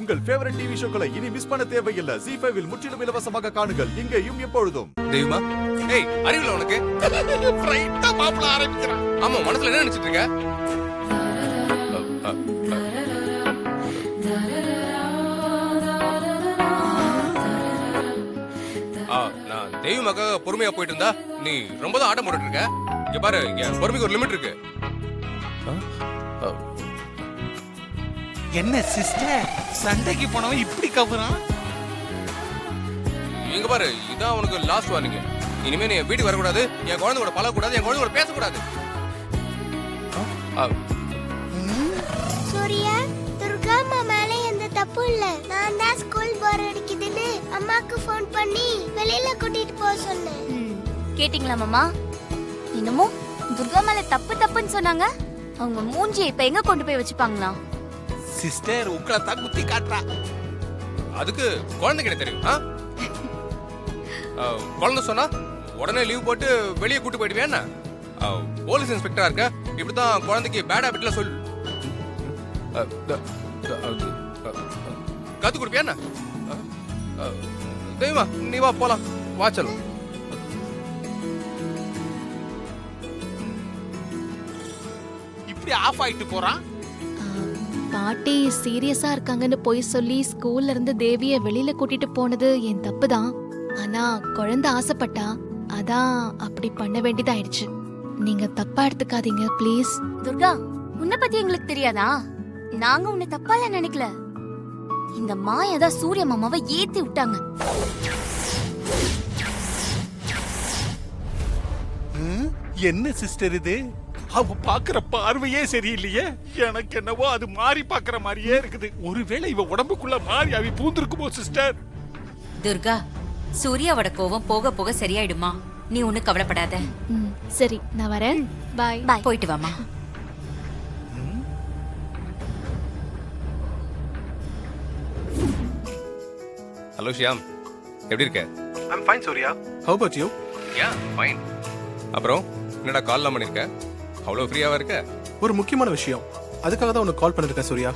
உங்கள் favourite TV ஷோக்களை இனி miss பண்ண தேவையில்லை. ZEE5 இல் முற்றிலும் இலவசமாக காணுங்கள். இங்கேயும் எப்பொழுதும். தெய்வமா, ஏய் அறிவுல உனக்கு ஃப்ரைட்டா மாப்ள ஆரம்பிக்கிறான். ஆமா, மனசுல என்ன நினைச்சிட்டு இருக்க? நான் தெய்வமாக்காக பொறுமையா போயிட்டு இருந்தா நீ ரொம்ப தான் ஆட்டம் போட்டுட்டு இருக்க. இங்க பாரு, என் பொறுமைக்கு ஒரு லிமிட் இருக்கு. என்ன சிஸ்டர், சண்டைக்கு போனவன் இப்படி கவறான்? இங்க பாரு, இதான் உனக்கு லாஸ்ட் வார்னிங். இனிமே நீ வீட்டுக்கு வரக்கூடாது, என் குழந்தை கூட பழகக்கூடாது, என் குழந்தை கூட பேசக்கூடாது. சூர்யா, துர்கா அம்மா மேல எந்த தப்பு இல்ல. நான் தான் ஸ்கூல் போர் அடிக்குதுன்னு அம்மாக்கு ஃபோன் பண்ணி வெளியில கூட்டிட்டு போக சொன்னேன். கேட்டிங்களா மாமா? என்னமோ துர்கா மேல தப்புன்னு சொன்னாங்க. அவங்க மூஞ்சியை இப்ப எங்க கொண்டு போய் வச்சுப்பாங்களா? சிஸ்டர் உங்களை தான் குத்தி காட்டுறா. அதுக்கு குழந்தைகிட்ட தெரியும். குழந்தை சொன்னா உடனே லீவ் போட்டு வெளியே கூட்டு போயிடுவேன். போலீஸ் இன்ஸ்பெக்டரா இருக்க, இப்படிதான் குழந்தைக்கு பேட் ஹாபிட்ல சொல் கத்து கொடுப்பியா? தெய்வமா, நீ வா போலாம், வாச்சலும். இப்படி ஆஃப் ஆயிட்டு போறான். பாட்டி சீரியஸா இருக்காங்கன்னு போய் சொல்லி ஸ்கூல்ல இருந்து தேவிய வெளியில கூட்டிட்டு போனது என் தப்பு தான். ஆனா குழந்தை ஆசைப்பட்டா, அதான் அப்படி பண்ண வேண்டியதாயிடுச்சு. நீங்க தப்பா எடுத்துக்காதீங்க ப்ளீஸ். துர்கா, உன்னை பத்தி எங்களுக்கு தெரியாதா? நாங்க உன்னை தப்பால நினைக்கல. இந்த மாயதான் சூரிய மாமாவை ஏத்தி விட்டாங்க. என்ன சிஸ்டர் இது? அவ பாக்குற பார்வையே சரியில்லையே. எனக்கு என்னவோ அது மாறி பாக்குற மாதிரியே இருக்குது. ஒருவேளை இவ உடம்புக்குள்ள மாறி அவி பூந்திருக்குமோ சிஸ்டர்? துர்கா, சூர்யாவோட கோவம் போக போக சரியாயிடுமா? நீ ஒண்ணு கவலைப்படாத. சரி, நான் வரேன். பாய். பாய். போயிட்டு வாமா. ஹலோ ஷியாம், எப்படி இருக்க? I'm fine, Surya. How about you? Yeah, fine. அப்புறம் என்னடா கால்லாம் பண்ணிருக்க? அவ்வளோ ஃப்ரீயாவா இருக்க? ஒரு முக்கியமான விஷயம், அதுக்காக தான் உனக்கு கால் பண்ணிருக்கேன் சூர்யா.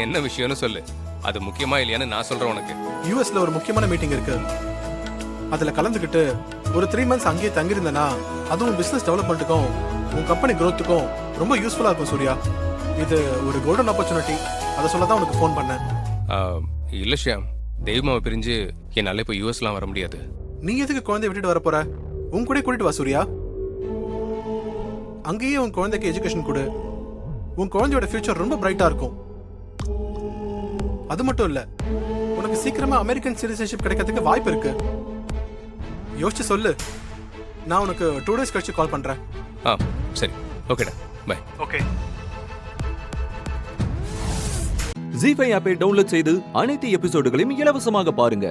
என்ன விஷயம்னு சொல்லு. அது முக்கியமா இல்லையான்னு நான் சொல்றேன் உனக்கு. யூஎஸ்ல ஒரு முக்கியமான மீட்டிங் இருக்கு. அதுல கலந்துக்கிட்டு ஒரு 3 months அங்கேயே தங்கியிருந்தேன்னா அதுவும் பிசினஸ் டெவலப்மெண்ட்டுக்கும் உன் கம்பெனி growthக்கும் ரொம்ப யூஸ்ஃபுல்லா இருக்கும் சூர்யா. இது ஒரு கோல்டன் ஆப்பர்ச்சுனிட்டி. அதை சொல்ல தான் உனக்கு ஃபோன் பண்ணேன். இல்ல ஷியாம், தெய்வமாவை பிரிஞ்சு என்னால இப்போ யூஎஸ்லாம் வர முடியாது. நீ எதுக்கு குழந்தைய விட்டுட்டு வர போற? உன் கூட கூட்டிட்டு வா சூர்யா. அங்கேயே உன் குழந்தைக்கு எஜுகேஷன் கொடு. உன் குழந்தையோட ஃபியூச்சர் ரொம்ப பிரைட்டா இருக்கும். அது மட்டும் இல்ல, உனக்கு சீக்கிரமா அமெரிக்கன் சிட்டிசன்ஷிப் கிடைக்கிறதுக்கு வாய்ப்பு இருக்கு. யோசிச்சு சொல்லு. நான் உனக்கு 2 days கழிச்சு கால் பண்றேன். சரி, ஓகேடா, பை. ஓகே. ZEE5 ஆப்பை டவுன்லோட் செய்து அனைத்து எபிசோடுகளையும் இலவசமாக பாருங்க.